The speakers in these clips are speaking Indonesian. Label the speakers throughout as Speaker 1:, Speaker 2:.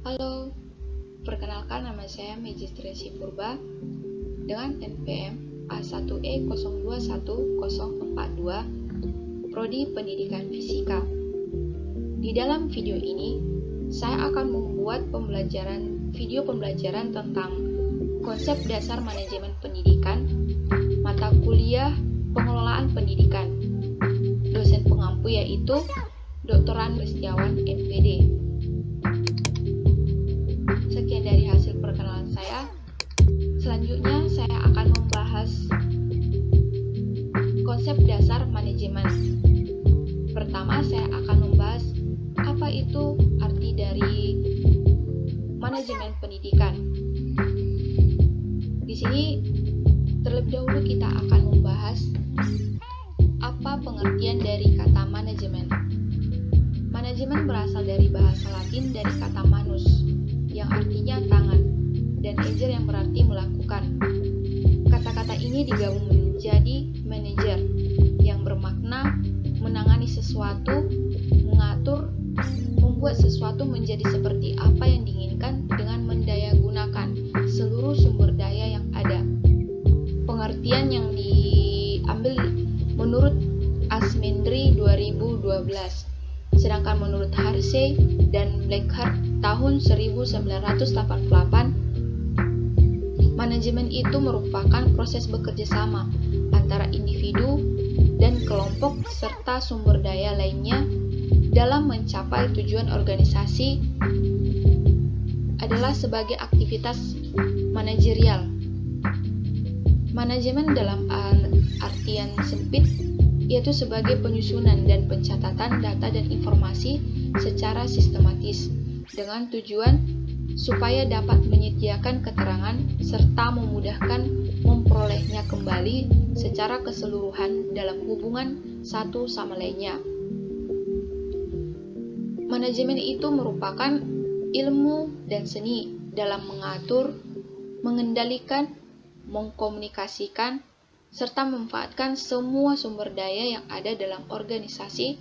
Speaker 1: Halo, perkenalkan nama saya Magistresi Purba dengan NPM A1E021042, Prodi Pendidikan Fisika. Di dalam video ini, saya akan membuat video pembelajaran tentang konsep dasar manajemen pendidikan, mata kuliah pengelolaan pendidikan. Dosen pengampu yaitu Dr. Andri Setiawan, MPD. Sekian dari hasil perkenalan saya. Selanjutnya saya akan membahas konsep dasar manajemen. Pertama, saya akan membahas apa itu arti dari manajemen pendidikan. Di sini terlebih dahulu kita akan membahas apa pengertian dari kata manajemen. Manajemen berasal dari bahasa Latin dari kata manus, yang artinya tangan, dan ejer yang berarti melakukan. Kata-kata ini digabung menjadi manajer, yang bermakna menangani sesuatu, mengatur, membuat sesuatu menjadi seperti apa yang diinginkan dengan mendayagunakan seluruh sumber daya yang ada. Pengertian yang diambil menurut Asmendri 2012, sedangkan menurut Harsey dan Blackhart tahun 1988, manajemen itu merupakan proses bekerja sama antara individu dan kelompok serta sumber daya lainnya dalam mencapai tujuan organisasi adalah sebagai aktivitas manajerial. Manajemen dalam artian sempit yaitu sebagai penyusunan dan pencatatan data dan informasi secara sistematis dengan tujuan supaya dapat menyediakan keterangan serta memudahkan memperolehnya kembali secara keseluruhan dalam hubungan satu sama lainnya. Manajemen itu merupakan ilmu dan seni dalam mengatur, mengendalikan, mengkomunikasikan, serta memanfaatkan semua sumber daya yang ada dalam organisasi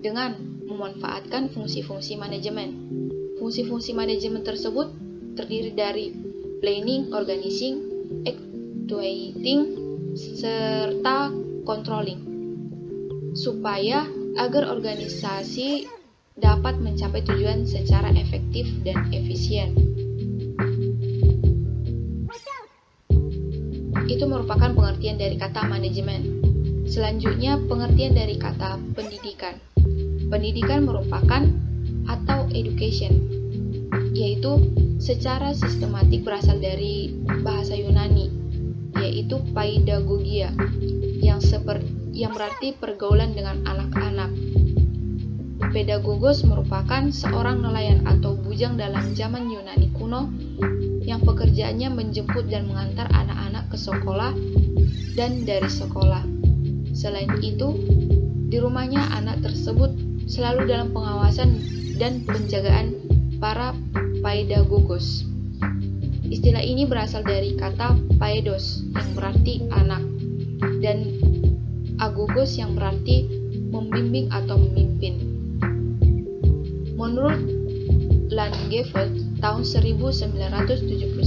Speaker 1: dengan memanfaatkan fungsi-fungsi manajemen. Fungsi-fungsi manajemen tersebut terdiri dari planning, organizing, actuating, serta controlling, supaya agar organisasi dapat mencapai tujuan secara efektif dan efisien. Itu merupakan pengertian dari kata manajemen. Selanjutnya, pengertian dari kata pendidikan. Pendidikan merupakan atau education, yaitu secara sistematik berasal dari bahasa Yunani, yaitu paidagogia, yang berarti pergaulan dengan anak-anak. Pedagogos merupakan seorang nelayan atau bujang dalam zaman Yunani kuno yang pekerjaannya menjemput dan mengantar anak-anak ke sekolah dan dari sekolah. Selain itu, di rumahnya anak tersebut selalu dalam pengawasan dan penjagaan para paedagogos. Istilah ini berasal dari kata paedos yang berarti anak dan agogos yang berarti membimbing atau memimpin. Menurut Langeveld tahun 1971,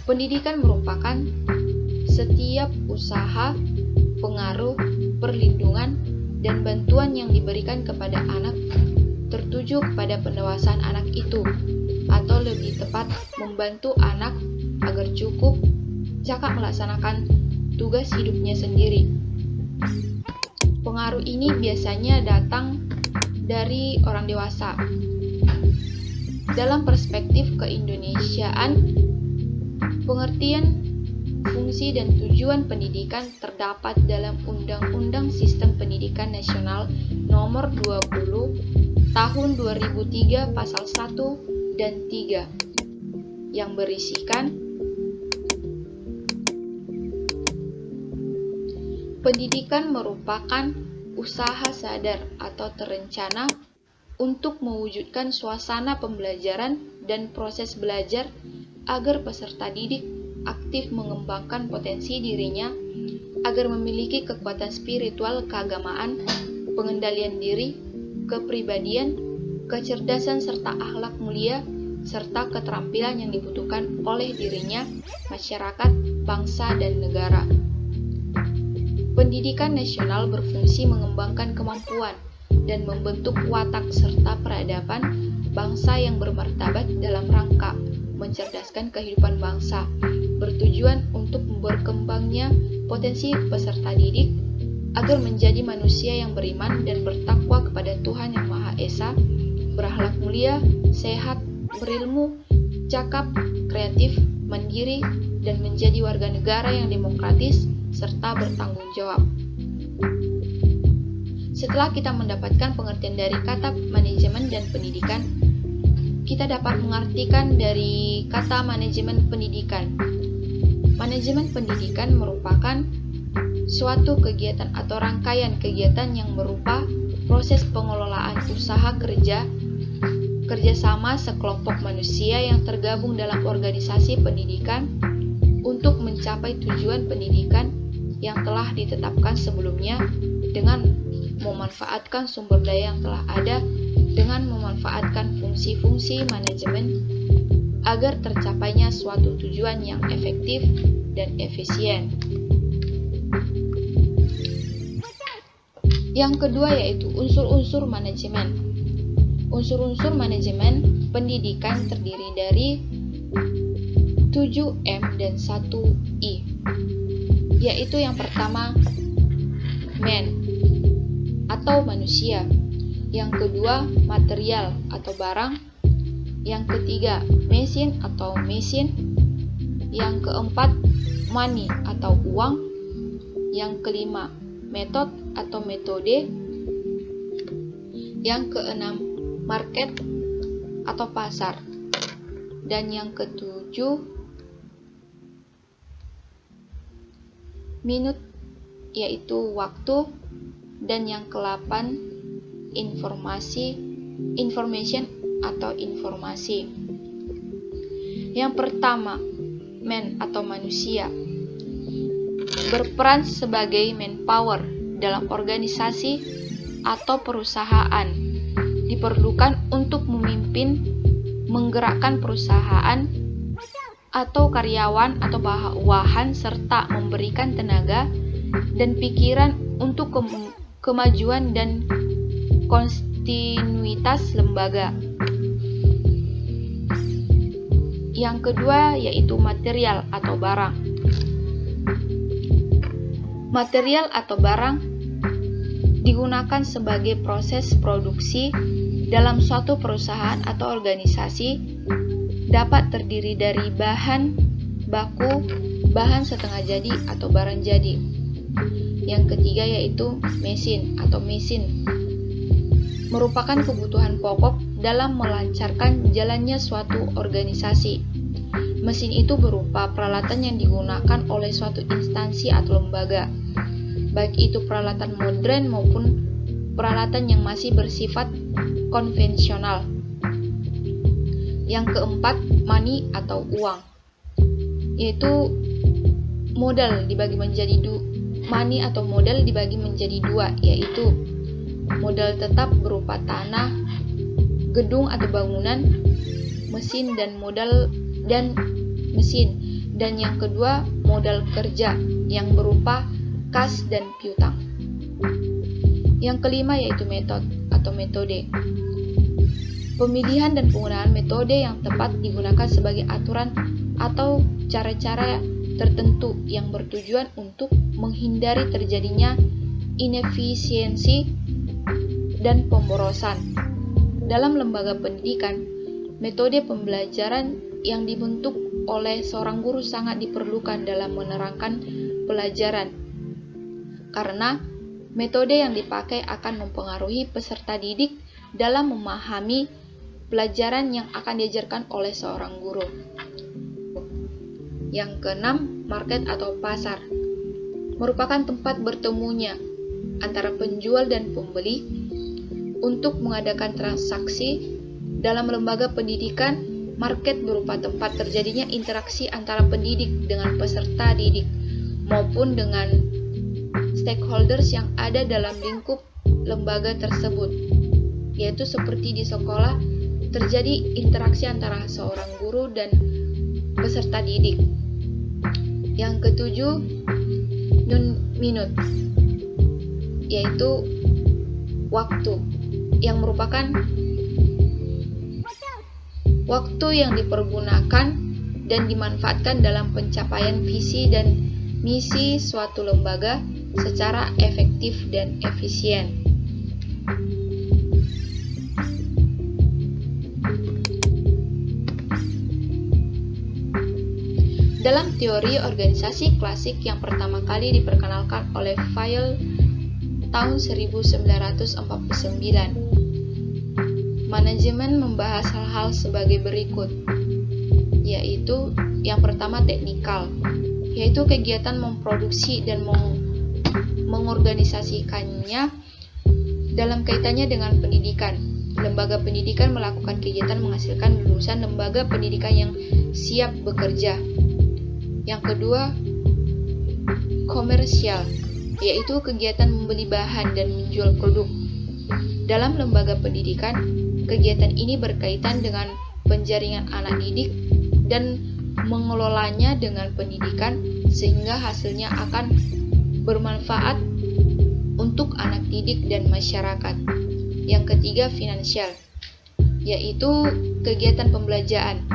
Speaker 1: pendidikan merupakan setiap usaha, pengaruh, perlindungan, dan bantuan yang diberikan kepada anak tertuju kepada pendewasaan anak itu, atau lebih tepat membantu anak agar cukup cakap melaksanakan tugas hidupnya sendiri. Pengaruh ini biasanya datang dari orang dewasa. Dalam perspektif keindonesiaan, pengertian, fungsi, dan tujuan pendidikan terdapat dalam Undang-Undang Sistem Pendidikan Nasional Nomor 20 Tahun 2003 Pasal 1 dan 3 yang berisikan pendidikan merupakan usaha sadar atau terencana untuk mewujudkan suasana pembelajaran dan proses belajar agar peserta didik aktif mengembangkan potensi dirinya agar memiliki kekuatan spiritual keagamaan, pengendalian diri, kepribadian, kecerdasan serta akhlak mulia, serta keterampilan yang dibutuhkan oleh dirinya, masyarakat, bangsa, dan negara. Pendidikan nasional berfungsi mengembangkan kemampuan dan membentuk watak serta peradaban bangsa yang bermartabat dalam rangka mencerdaskan kehidupan bangsa, bertujuan untuk berkembangnya potensi peserta didik agar menjadi manusia yang beriman dan bertakwa kepada Tuhan Yang Maha Esa, berakhlak mulia, sehat, berilmu, cakap, kreatif, mandiri, dan menjadi warga negara yang demokratis serta bertanggung jawab. Setelah kita mendapatkan pengertian dari kata manajemen dan pendidikan, kita dapat mengartikan dari kata manajemen pendidikan. Manajemen pendidikan merupakan suatu kegiatan atau rangkaian kegiatan yang berupa proses pengelolaan usaha kerjasama sekelompok manusia yang tergabung dalam organisasi pendidikan untuk mencapai tujuan pendidikan yang telah ditetapkan sebelumnya dengan memanfaatkan sumber daya yang telah ada dengan memanfaatkan fungsi-fungsi manajemen agar tercapainya suatu tujuan yang efektif dan efisien. Yang kedua yaitu unsur-unsur manajemen. Unsur-unsur manajemen pendidikan terdiri dari 7M dan 1I, yaitu yang pertama man atau manusia, yang kedua material atau barang, yang ketiga mesin atau mesin, yang keempat money atau uang, yang kelima method atau metode, yang keenam market atau pasar, dan yang ketujuh minute yaitu waktu, dan yang ke-8 information atau informasi. Yang pertama, man atau manusia berperan sebagai manpower dalam organisasi atau perusahaan, diperlukan untuk memimpin, menggerakkan perusahaan atau karyawan atau bawahan serta memberikan tenaga dan pikiran untuk kemajuan dan kontinuitas lembaga. Yang kedua yaitu material atau barang. Material atau barang digunakan sebagai proses produksi dalam suatu perusahaan atau organisasi, dapat terdiri dari bahan baku, bahan setengah jadi atau barang jadi. Yang ketiga yaitu mesin atau mesin, merupakan kebutuhan pokok dalam melancarkan jalannya suatu organisasi. Mesin itu berupa peralatan yang digunakan oleh suatu instansi atau lembaga, baik itu peralatan modern maupun peralatan yang masih bersifat konvensional. Yang keempat, money atau uang, yaitu modal dibagi menjadi money atau modal dibagi menjadi dua, yaitu modal tetap berupa tanah, gedung atau bangunan, mesin dan mesin, dan yang kedua modal kerja yang berupa kas dan piutang. Yang kelima yaitu metode atau metode. Pemilihan dan penggunaan metode yang tepat digunakan sebagai aturan atau cara-cara tertentu yang bertujuan untuk menghindari terjadinya inefisiensi dan pemborosan. Dalam lembaga pendidikan, metode pembelajaran yang dibentuk oleh seorang guru sangat diperlukan dalam menerangkan pelajaran, karena metode yang dipakai akan mempengaruhi peserta didik dalam memahami pelajaran yang akan diajarkan oleh seorang guru. Yang keenam, market atau pasar, merupakan tempat bertemunya antara penjual dan pembeli untuk mengadakan transaksi. Dalam lembaga pendidikan, market berupa tempat terjadinya interaksi antara pendidik dengan peserta didik maupun dengan stakeholders yang ada dalam lingkup lembaga tersebut. yaitu seperti di sekolah terjadi interaksi antara seorang guru dan peserta didik. Yang ketujuh, minute, yaitu waktu, yang merupakan waktu yang dipergunakan dan dimanfaatkan dalam pencapaian visi dan misi suatu lembaga secara efektif dan efisien. Dalam teori organisasi klasik yang pertama kali diperkenalkan oleh Weil tahun 1949, manajemen membahas hal-hal sebagai berikut, yaitu yang pertama teknikal, yaitu kegiatan memproduksi dan mengorganisasikannya dalam kaitannya dengan pendidikan. Lembaga pendidikan melakukan kegiatan menghasilkan lulusan lembaga pendidikan yang siap bekerja. Yang kedua, komersial, yaitu kegiatan membeli bahan dan menjual produk. Dalam lembaga pendidikan, kegiatan ini berkaitan dengan penjaringan anak didik dan mengelolanya dengan pendidikan sehingga hasilnya akan bermanfaat untuk anak didik dan masyarakat. Yang ketiga, finansial, yaitu kegiatan pembelajaran.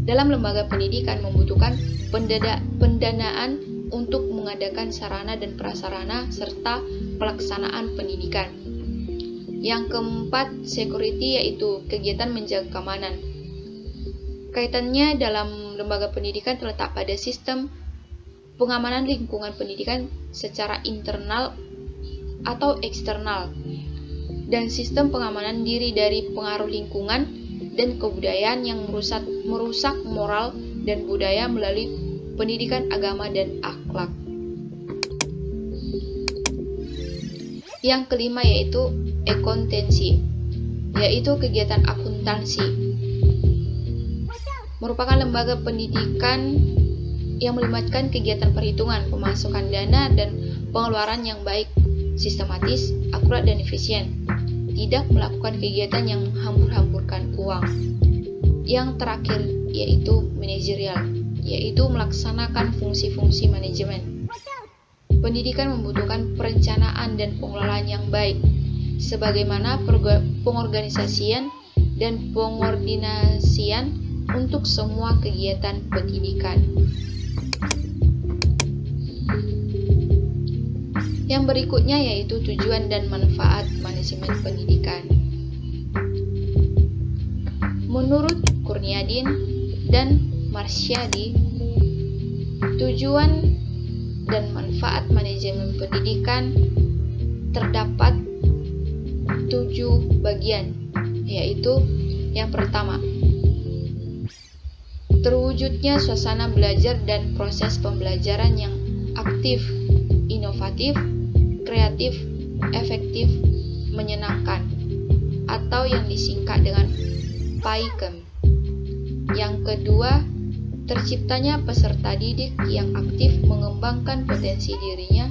Speaker 1: Dalam lembaga pendidikan membutuhkan pendanaan untuk mengadakan sarana dan prasarana serta pelaksanaan pendidikan. Yang keempat, security, yaitu kegiatan menjaga keamanan. Kaitannya dalam lembaga pendidikan terletak pada sistem pengamanan lingkungan pendidikan secara internal atau eksternal, dan sistem pengamanan diri dari pengaruh lingkungan dan kebudayaan yang merusak moral dan budaya melalui pendidikan agama dan akhlak. Yang kelima yaitu akuntansi, yaitu kegiatan akuntansi. Merupakan lembaga pendidikan yang melibatkan kegiatan perhitungan, pemasukan dana, dan pengeluaran yang baik, sistematis, akurat, dan efisien. Tidak melakukan kegiatan yang hambur-hamburkan uang. Yang terakhir yaitu manajerial, yaitu melaksanakan fungsi-fungsi manajemen. Pendidikan membutuhkan perencanaan dan pengelolaan yang baik, sebagaimana pengorganisasian dan pengordinasian untuk semua kegiatan pendidikan. Yang berikutnya yaitu tujuan dan manfaat manajemen pendidikan. Menurut Kurniadin dan Marsyadi, tujuan dan manfaat manajemen pendidikan terdapat 7 bagian, yaitu yang pertama, terwujudnya suasana belajar dan proses pembelajaran yang aktif, inovatif, kreatif, efektif, menyenangkan, atau yang disingkat dengan PAIKEM. Yang kedua, terciptanya peserta didik yang aktif mengembangkan potensi dirinya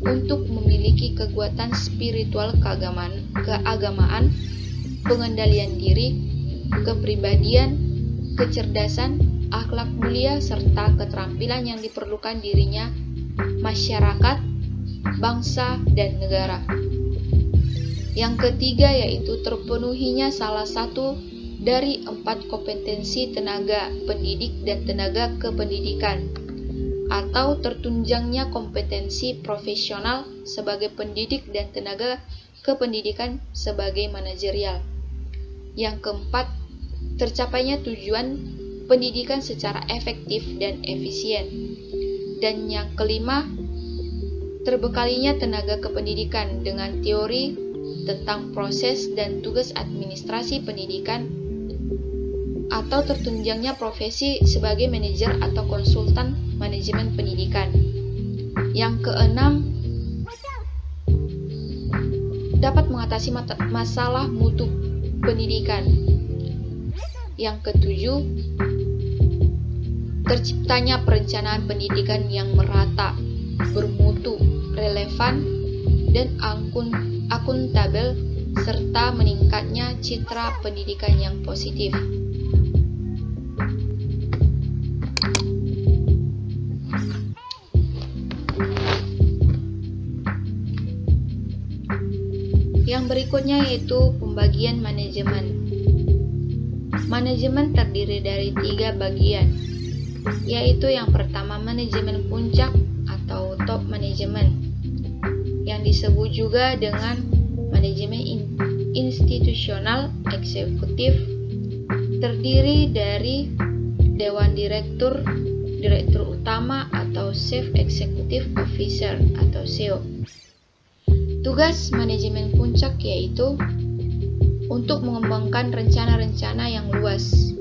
Speaker 1: untuk memiliki kekuatan spiritual keagamaan, pengendalian diri, kepribadian, kecerdasan, akhlak mulia, serta keterampilan yang diperlukan dirinya, masyarakat, bangsa, dan negara. Yang ketiga yaitu terpenuhinya salah satu dari 4 kompetensi tenaga pendidik dan tenaga kependidikan, atau tertunjangnya kompetensi profesional sebagai pendidik dan tenaga kependidikan sebagai manajerial. Yang keempat, tercapainya tujuan pendidikan secara efektif dan efisien. Dan yang kelima, terbekalinya tenaga kependidikan dengan teori tentang proses dan tugas administrasi pendidikan, atau tertunjangnya profesi sebagai manajer atau konsultan manajemen pendidikan. Yang keenam, dapat mengatasi masalah mutu pendidikan. Yang ketujuh, terciptanya perencanaan pendidikan yang merata, bermutu, relevan, dan akuntabel serta meningkatnya citra pendidikan yang positif. Yang berikutnya yaitu pembagian manajemen. Manajemen terdiri dari 3 bagian, yaitu yang pertama manajemen puncak atau top manajemen, yang disebut juga dengan manajemen institusional eksekutif, terdiri dari Dewan Direktur, Direktur Utama atau Chief Executive Officer atau CEO. Tugas manajemen puncak yaitu untuk mengembangkan rencana-rencana yang luas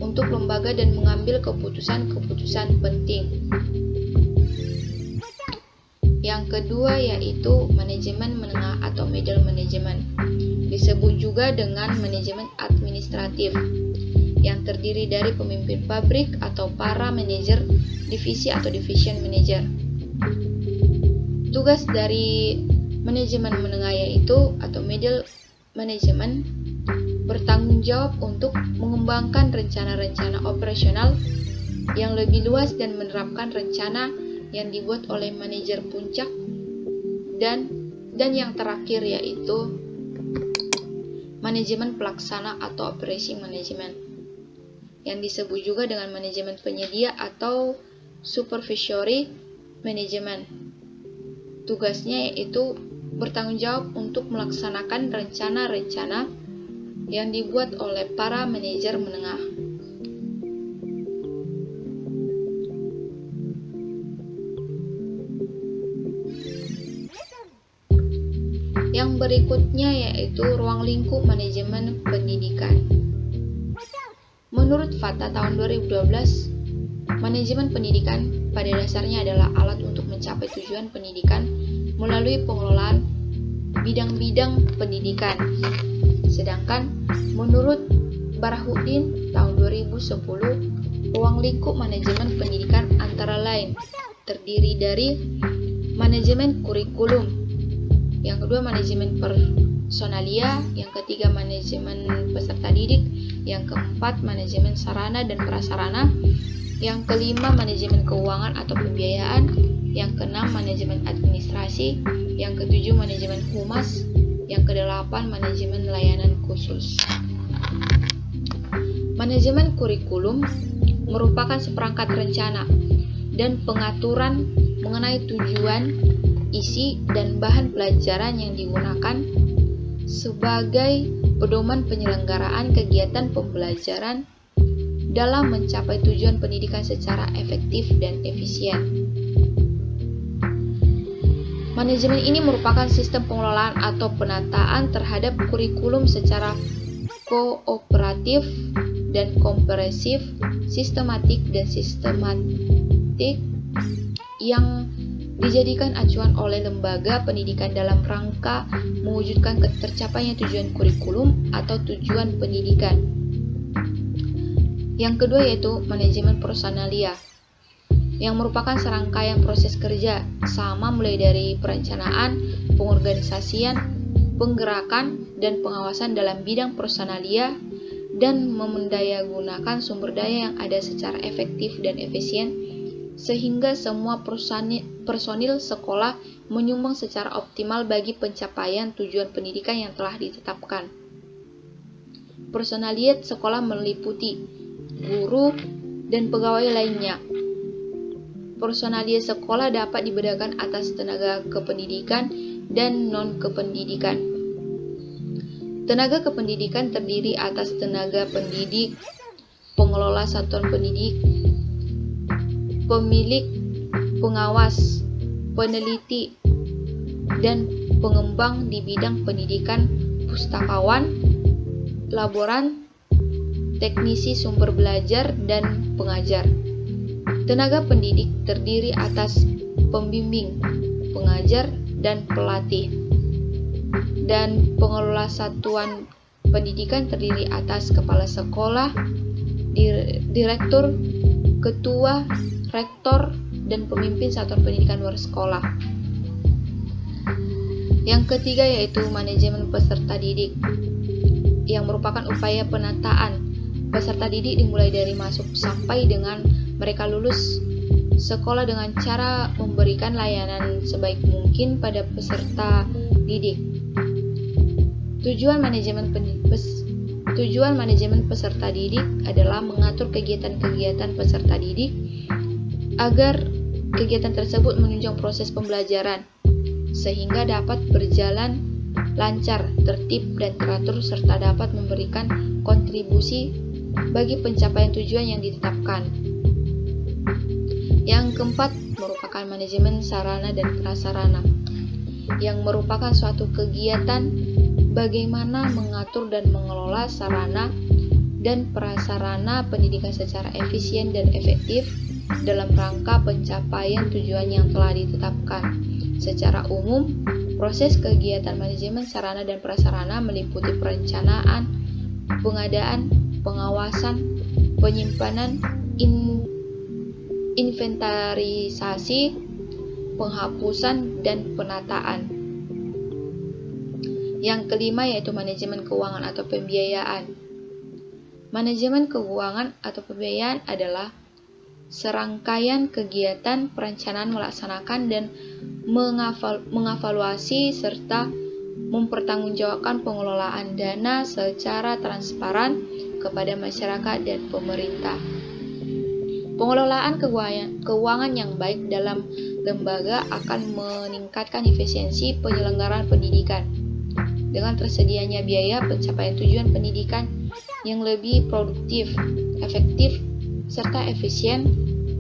Speaker 1: untuk lembaga dan mengambil keputusan-keputusan penting. Yang kedua yaitu manajemen menengah atau middle management, disebut juga dengan manajemen administratif, yang terdiri dari pemimpin pabrik atau para manajer divisi atau division manager. Tugas dari manajemen menengah yaitu atau middle management bertanggung jawab untuk mengembangkan rencana-rencana operasional yang lebih luas dan menerapkan rencana yang dibuat oleh manajer puncak, dan yang terakhir yaitu manajemen pelaksana atau operating management, yang disebut juga dengan manajemen penyedia atau supervisory management. Tugasnya yaitu bertanggung jawab untuk melaksanakan rencana-rencana yang dibuat oleh para manajer menengah. Yang berikutnya yaitu ruang lingkup manajemen pendidikan. Menurut Fakta tahun 2012, manajemen pendidikan pada dasarnya adalah alat untuk mencapai tujuan pendidikan melalui pengelolaan bidang-bidang pendidikan. Sedangkan menurut Barahudin tahun 2010, ruang lingkup manajemen pendidikan antara lain terdiri dari manajemen kurikulum, yang kedua manajemen personalia, yang ketiga manajemen peserta didik, yang keempat manajemen sarana dan prasarana, yang kelima manajemen keuangan atau pembiayaan, yang keenam manajemen administrasi, yang ketujuh manajemen humas, yang kedelapan manajemen layanan khusus. Manajemen kurikulum merupakan seperangkat rencana dan pengaturan mengenai tujuan, isi, dan bahan pelajaran yang digunakan sebagai pedoman penyelenggaraan kegiatan pembelajaran dalam mencapai tujuan pendidikan secara efektif dan efisien. Manajemen ini merupakan sistem pengelolaan atau penataan terhadap kurikulum secara kooperatif dan komprehensif, sistematik yang dijadikan acuan oleh lembaga pendidikan dalam rangka mewujudkan tercapainya tujuan kurikulum atau tujuan pendidikan. Yang kedua yaitu manajemen personalia, yang merupakan serangkaian proses kerja sama mulai dari perencanaan, pengorganisasian, penggerakan, dan pengawasan dalam bidang personalia dan memendayagunakan sumber daya yang ada secara efektif dan efisien sehingga semua personil sekolah menyumbang secara optimal bagi pencapaian tujuan pendidikan yang telah ditetapkan. Personalia sekolah meliputi guru dan pegawai lainnya. Personalia sekolah dapat dibedakan atas tenaga kependidikan dan non-kependidikan. Tenaga kependidikan terdiri atas tenaga pendidik, pengelola satuan pendidik, pemilik, pengawas, peneliti, dan pengembang di bidang pendidikan, pustakawan, laboran, teknisi sumber belajar, dan pengajar. Tenaga pendidik terdiri atas pembimbing, pengajar, dan pelatih. Dan pengelola satuan pendidikan terdiri atas kepala sekolah, direktur, ketua, rektor, dan pemimpin satuan pendidikan luar sekolah. Yang ketiga yaitu manajemen peserta didik, yang merupakan upaya penataan peserta didik dimulai dari masuk sampai dengan mereka lulus sekolah dengan cara memberikan layanan sebaik mungkin pada peserta didik. Tujuan manajemen peserta didik adalah mengatur kegiatan-kegiatan peserta didik agar kegiatan tersebut menunjang proses pembelajaran sehingga dapat berjalan lancar, tertib, dan teratur serta dapat memberikan kontribusi bagi pencapaian tujuan yang ditetapkan. Yang keempat merupakan manajemen sarana dan prasarana, yang merupakan suatu kegiatan bagaimana mengatur dan mengelola sarana dan prasarana pendidikan secara efisien dan efektif dalam rangka pencapaian tujuan yang telah ditetapkan. Secara umum, proses kegiatan manajemen sarana dan prasarana meliputi perencanaan, pengadaan, pengawasan, penyimpanan, inventarisasi, penghapusan, dan penataan. Yang kelima yaitu manajemen keuangan atau pembiayaan. Manajemen keuangan atau pembiayaan adalah serangkaian kegiatan perencanaan melaksanakan dan mengevaluasi serta mempertanggungjawabkan pengelolaan dana secara transparan kepada masyarakat dan pemerintah. Pengelolaan keuangan yang baik dalam lembaga akan meningkatkan efisiensi penyelenggaraan pendidikan. Dengan tersedianya biaya, pencapaian tujuan pendidikan yang lebih produktif, efektif, serta efisien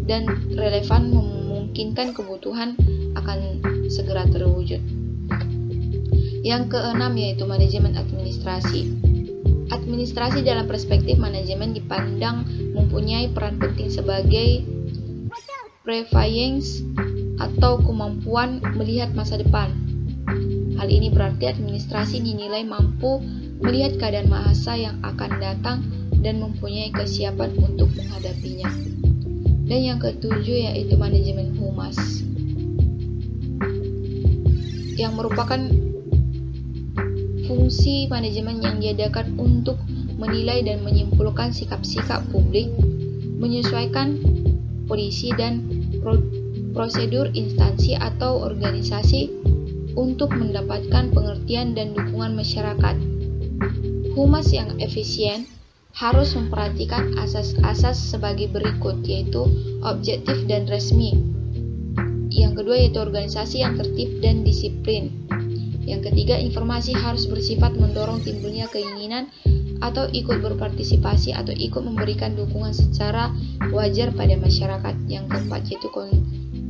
Speaker 1: dan relevan memungkinkan kebutuhan akan segera terwujud. Yang keenam yaitu manajemen administrasi. Administrasi dalam perspektif manajemen dipandang mempunyai peran penting sebagai prescience atau kemampuan melihat masa depan. Hal ini berarti administrasi dinilai mampu melihat keadaan masa yang akan datang dan mempunyai kesiapan untuk menghadapinya. Dan yang ketujuh yaitu manajemen humas, yang merupakan fungsi manajemen yang diadakan untuk menilai dan menyimpulkan sikap-sikap publik, menyesuaikan polisi dan prosedur instansi atau organisasi untuk mendapatkan pengertian dan dukungan masyarakat. Humas yang efisien harus memperhatikan asas-asas sebagai berikut, yaitu objektif dan resmi. Yang kedua yaitu organisasi yang tertib dan disiplin. Yang ketiga, informasi harus bersifat mendorong timbulnya keinginan atau ikut berpartisipasi atau ikut memberikan dukungan secara wajar pada masyarakat. Yang keempat yaitu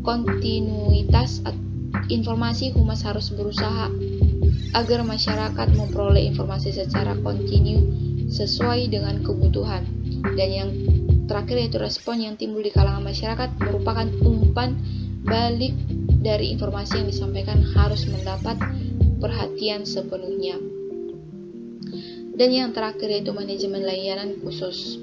Speaker 1: kontinuitas. Informasi humas harus berusaha agar masyarakat memperoleh informasi secara kontinu sesuai dengan kebutuhan. Dan yang terakhir yaitu respon yang timbul di kalangan masyarakat merupakan umpan balik dari informasi yang disampaikan harus mendapat perhatian sepenuhnya. Dan yang terakhir yaitu manajemen layanan khusus.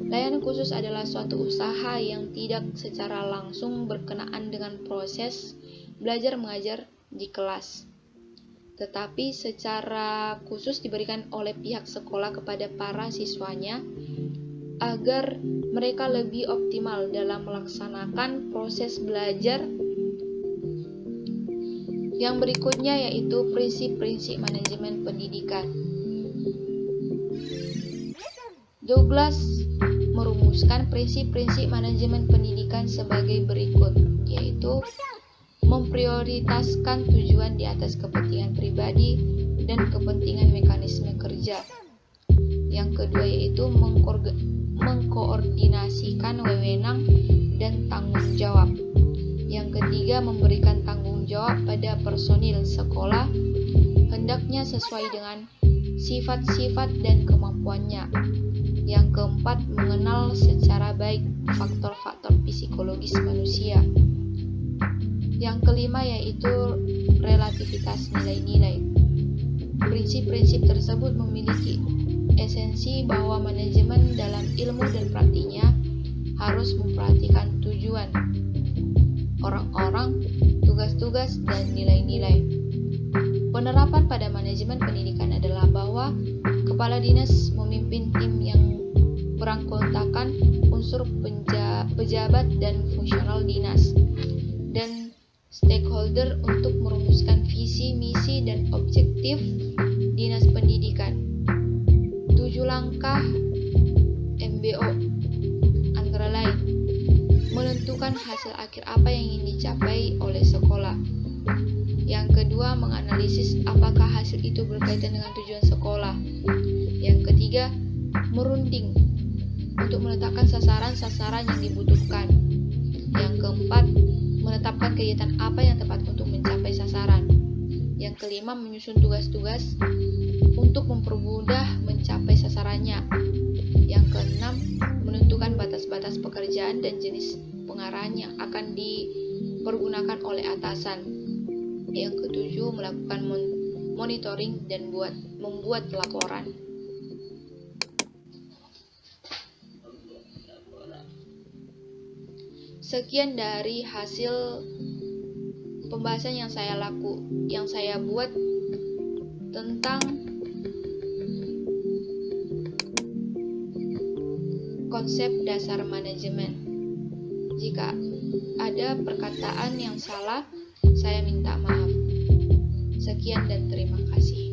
Speaker 1: Layanan khusus adalah suatu usaha yang tidak secara langsung berkenaan dengan proses belajar mengajar di kelas, tetapi secara khusus diberikan oleh pihak sekolah kepada para siswanya agar mereka lebih optimal dalam melaksanakan proses belajar. Yang berikutnya yaitu prinsip-prinsip manajemen pendidikan. Douglas merumuskan prinsip-prinsip manajemen pendidikan sebagai berikut, yaitu memprioritaskan tujuan di atas kepentingan pribadi dan kepentingan mekanisme kerja. Yang kedua yaitu mengkoordinasikan wewenang dan tanggung jawab. Yang ketiga, memberikan tanggung jawab pada personil sekolah hendaknya sesuai dengan sifat-sifat dan kemampuannya. Yang keempat, mengenal secara baik faktor-faktor psikologis manusia. Yang kelima yaitu relativitas nilai-nilai. Prinsip-prinsip tersebut memiliki esensi bahwa manajemen dalam ilmu dan praktiknya harus memperhatikan tujuan, orang-orang, tugas-tugas, dan nilai-nilai. Penerapan pada manajemen pendidikan adalah bahwa kepala dinas memimpin tim yang beranggotakan unsur pejabat dan fungsional dinas dan stakeholder untuk merumuskan visi, misi, dan objektif dinas pendidikan. 7 langkah MBO antara lain: menentukan hasil akhir apa yang ingin dicapai oleh sekolah. Yang kedua, menganalisis apakah hasil itu berkaitan dengan tujuan sekolah. Yang ketiga, merunding untuk meletakkan sasaran-sasaran yang dibutuhkan. Yang keempat, menetapkan kegiatan apa yang tepat untuk mencapai sasaran. Yang kelima, menyusun tugas-tugas untuk mempermudah mencapai sasarannya. Yang keenam, menentukan batas-batas pekerjaan dan jenis pengarahan yang akan dipergunakan oleh atasan. Yang ketujuh, melakukan monitoring dan membuat laporan. Sekian dari hasil pembahasan yang saya buat tentang konsep dasar manajemen. Jika ada perkataan yang salah, saya minta maaf. Sekian dan terima kasih.